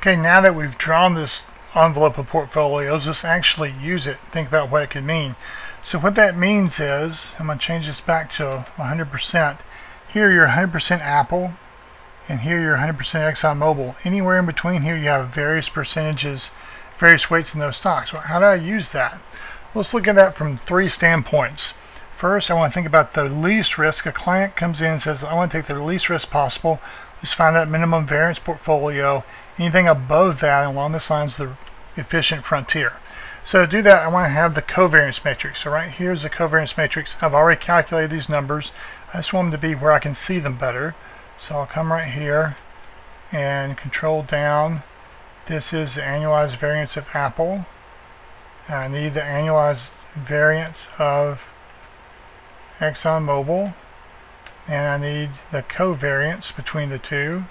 Okay, now that we've drawn this envelope of portfolios, let's actually use it. Think about what it could mean. So what that means is, I'm going to change this back to 100%. Here you're 100% Apple, and here you're 100% ExxonMobil. Anywhere in between here you have various percentages, various weights in those stocks. Well, how do I use that? Let's look at that from three standpoints. First, I want to think about the least risk. A client comes in and says, I want to take the least risk possible. Let's find that minimum variance portfolio. Anything above that along this line is the efficient frontier. So to do that, I want to have the covariance matrix. So right here is the covariance matrix. I've already calculated these numbers. I just want them to be where I can see them better. So I'll come right here and control down. This is the annualized variance of Apple. I need the annualized variance of ExxonMobil, and I need the covariance between the two,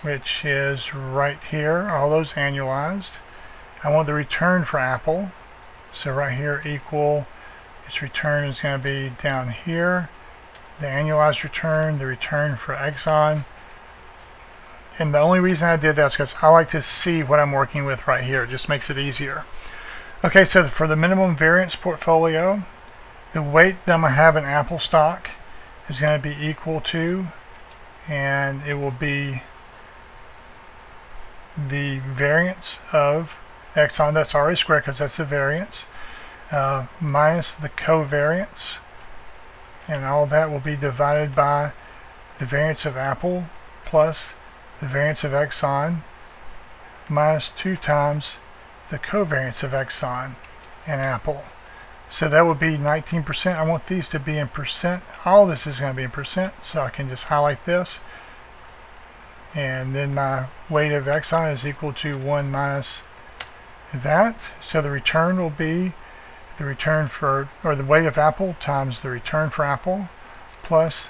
which is right here, all those annualized. I want the return for Apple, so right here equal, its return is going to be down here, the annualized return, the return for Exxon. And the only reason I did that is because I like to see what I'm working with right here. It just makes it easier. Okay, so for the minimum variance portfolio, the weight that I'm going to have in Apple stock is going to be equal to, and it will be the variance of Exxon, that's already squared because that's the variance, minus the covariance, and all that will be divided by the variance of Apple plus the variance of Exxon minus 2 times the covariance of Exxon and Apple. So that would be 19%. I want these to be in percent. All this is going to be in percent, so I can just highlight this. And then my weight of Exxon is equal to 1 minus that. So the return will be the return for, or the weight of Apple times the return for Apple plus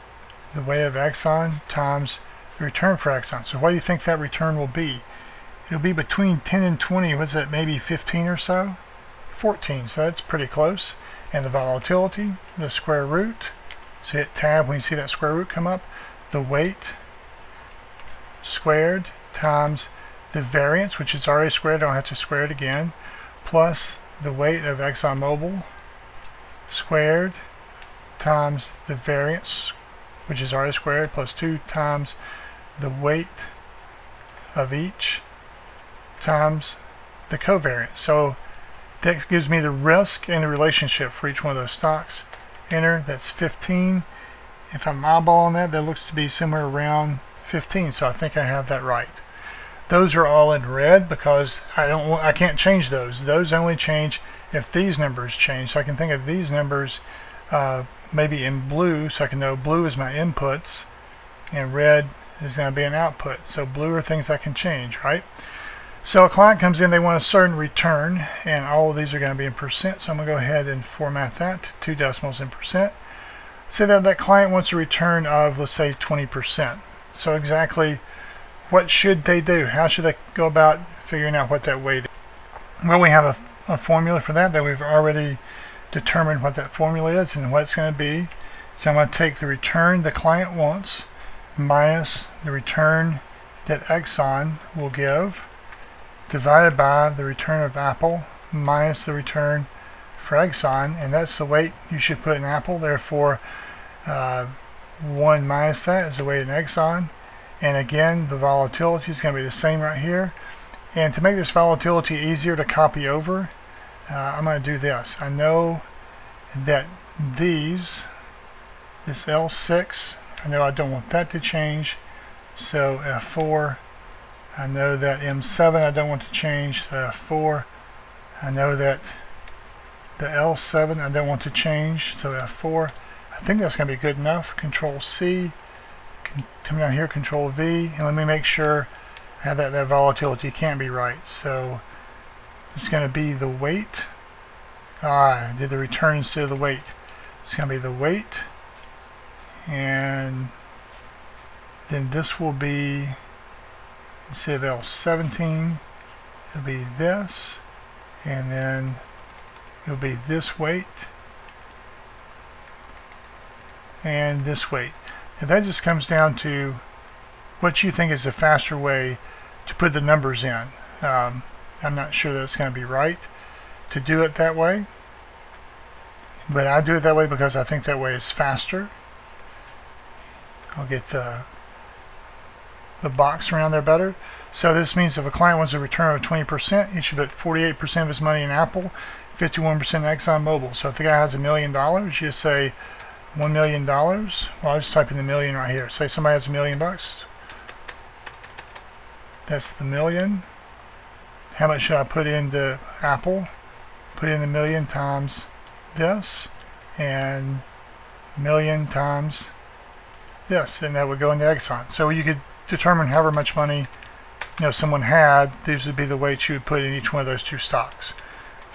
the weight of Exxon times the return for Exxon. So what do you think that return will be? It'll be between 10 and 20. Was it maybe 15 or so? 14, so that's pretty close. And the volatility, the square root. So hit tab when you see that square root come up. The weight squared times the variance, which is already squared, I don't have to square it again, plus the weight of ExxonMobil squared times the variance, which is already squared, plus 2 times the weight of each times the covariance. So that gives me the risk and the relationship for each one of those stocks. Enter, that's 15. If I'm eyeballing that, that looks to be somewhere around 15, so I think I have that right. Those are all in red because I can't change those. Those only change if these numbers change. So I can think of these numbers maybe in blue, so I can know blue is my inputs and red is going to be an output. So blue are things I can change, right? So a client comes in, they want a certain return, and all of these are going to be in percent, so I'm going to go ahead and format that to 2 decimals in percent. Say that that client wants a return of, let's say, 20%. So exactly what should they do? How should they go about figuring out what that weight is? Well, we have a formula for that we've already determined what that formula is and what it's going to be. So I'm going to take the return the client wants minus the return that Exxon will give, divided by the return of Apple minus the return for Exxon, and that's the weight you should put in Apple. Therefore 1 minus that is the weight in Exxon, and again the volatility is going to be the same right here. And to make this volatility easier to copy over, I'm going to do this. I know that this L6, I know I don't want that to change, so F4. I know that M7 I don't want to change, so F4. I know that the L7 I don't want to change, so F4. I think that's going to be good enough. Control C, come down here, Control V, and let me make sure I have that volatility can't be right. So it's going to be the weight. I did the return instead of the weight. It's going to be the weight, and then this will be, instead of L17, it'll be this, and then it'll be this weight and this weight. And that just comes down to what you think is a faster way to put the numbers in. I'm not sure that's going to be right to do it that way, but I do it that way because I think that way is faster. I'll get the box around there better. So this means if a client wants a return of 20%, he should put 48% of his money in Apple, 51% ExxonMobil. So if the guy has $1 million, you just say $1 million. Well, I'll just type in the million right here. Say somebody has $1 million. That's the million. How much should I put into Apple? Put in the million times this, and million times this, and that would go into Exxon. So you could determine however much money someone had. These would be the weights you would put in each one of those two stocks.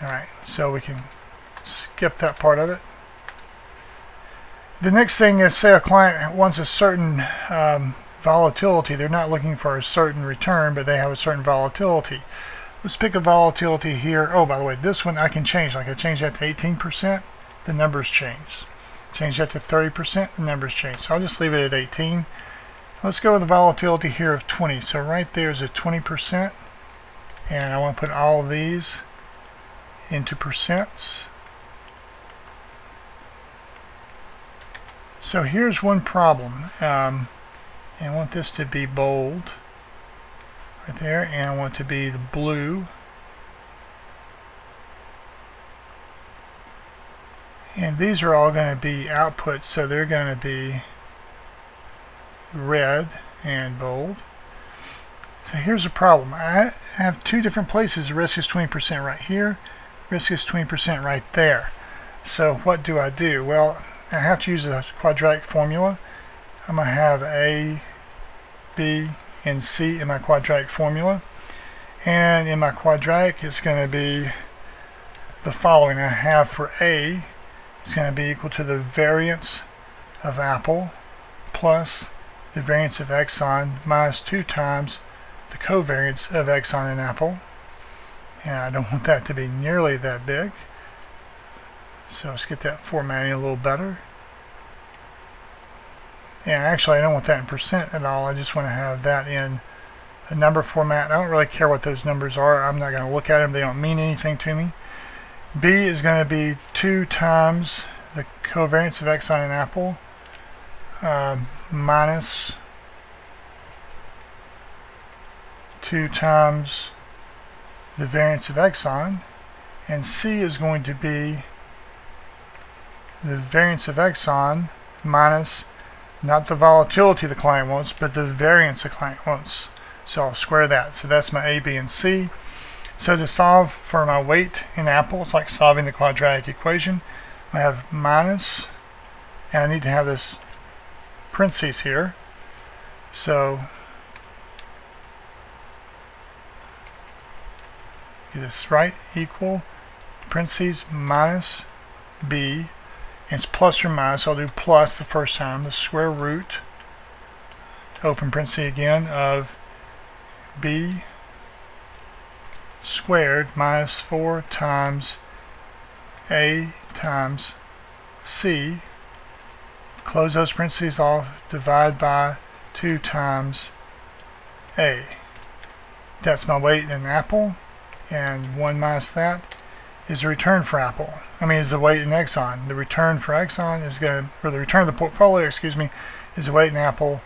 Alright, so we can skip that part of it. The next thing is, say a client wants a certain volatility. They're not looking for a certain return, but they have a certain volatility. Let's pick a volatility here. Oh, by the way, this one I can change. Like I change that to 18%, the numbers change. Change that to 30%, the numbers change. So I'll just leave it at 18. Let's go with a volatility here of 20. So right there is a 20%, and I want to put all of these into percents. So here's one problem. And I want this to be bold right there, and I want it to be the blue. And these are all going to be outputs, so they're going to be red and bold. So here's the problem. I have two different places. The risk is 20% right here. Risk is 20% right there. So what do I do? Well, I have to use a quadratic formula. I'm going to have A, B, and C in my quadratic formula. And in my quadratic, it's going to be the following. I have for A, it's going to be equal to the variance of Apple plus the variance of Exxon minus 2 times the covariance of Exxon and Apple. And I don't want that to be nearly that big. So let's get that formatting a little better. And actually I don't want that in percent at all. I just want to have that in a number format. I don't really care what those numbers are. I'm not going to look at them. They don't mean anything to me. B is going to be 2 times the covariance of Exxon and Apple minus 2 times the variance of Exxon, and C is going to be the variance of Exxon minus not the volatility the client wants, but the variance the client wants. So I'll square that. So that's my A, B, and C. So to solve for my weight in Apple, it's like solving the quadratic equation. I have minus, and I need to have this parentheses here. So get this right, equal parentheses minus B, and it's plus or minus. I'll do plus the first time, the square root, open parenthesis again, of B squared minus 4 times A times C, close those parentheses off, divide by 2 times A. That's my weight in Apple, and 1 minus that is the return for Apple. Is the weight in Exxon. The return for Exxon is going to, or the return of the portfolio, excuse me, is the weight in Apple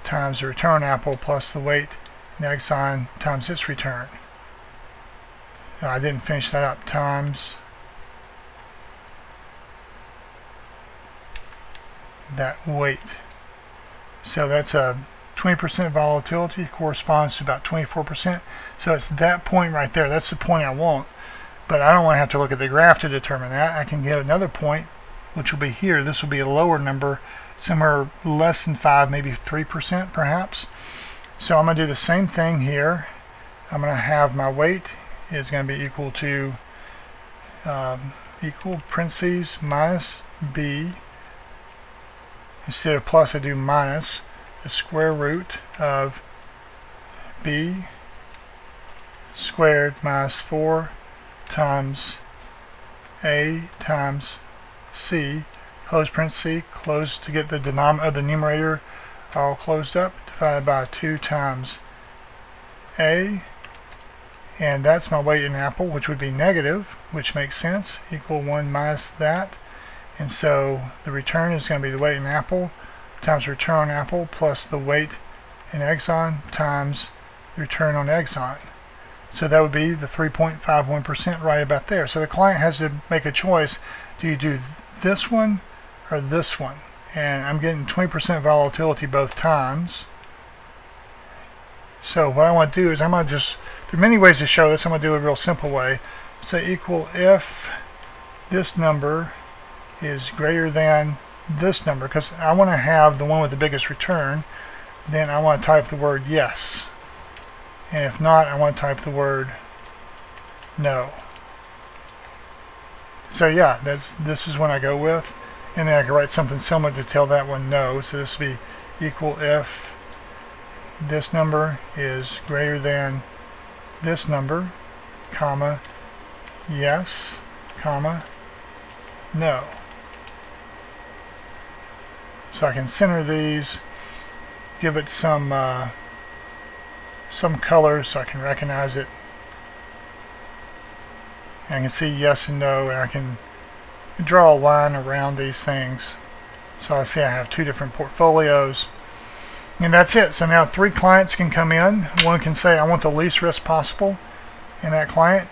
times the return on Apple plus the weight in Exxon times its return. I didn't finish that up, times that weight. So that's a 20% volatility, corresponds to about 24%. So it's that point right there. That's the point I want. But I don't want to have to look at the graph to determine that. I can get another point, which will be here. This will be a lower number, somewhere less than 5, maybe 3% perhaps. So I'm going to do the same thing here. I'm going to have my weight is going to be equal to equal parentheses minus B. Instead of plus, I do minus the square root of B squared minus 4 times A times C, close parenthesis, close to get the denominator of the numerator all closed up, divided by 2 times A, and that's my weight in apple, which would be negative, which makes sense, equal 1 minus that. And so the return is going to be the weight in apple times return on apple plus the weight in Exxon times the return on Exxon. So that would be the 3.51% right about there. So the client has to make a choice. Do you do this one or this one? And I'm getting 20% volatility both times. So what I want to do is I'm going to just, there are many ways to show this. I'm going to do a real simple way. Say equal if this number is greater than this number, because I want to have the one with the biggest return. Then I want to type the word yes. And if not, I want to type the word no. So yeah, this is what I go with. And then I can write something similar to tell that one no. So this would be equal if this number is greater than this number, comma, yes, comma, no. So I can center these, give it some color so I can recognize it. And I can see yes and no, and I can draw a line around these things. So I see I have two different portfolios. And that's it. So now 3 clients can come in. One can say, I want the least risk possible. And that client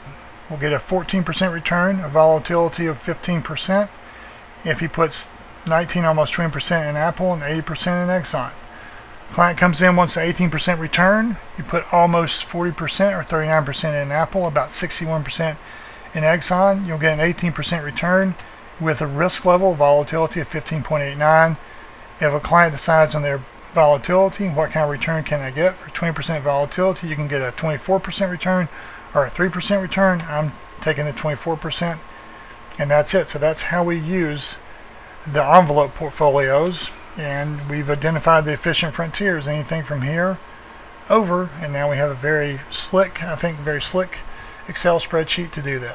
will get a 14% return, a volatility of 15%. If he puts 19, almost 20% in Apple and 80% in Exxon. Client comes in, wants an 18% return. You put almost 40% or 39% in Apple, about 61% in Exxon. You'll get an 18% return with a risk level volatility of 15.89. If a client decides on their volatility, what kind of return can I get for 20% volatility, you can get a 24% return or a 3% return. I'm taking the 24%, and that's it. So that's how we use the envelope portfolios, and we've identified the efficient frontiers, anything from here over, and now we have a very slick, I think very slick Excel spreadsheet to do that.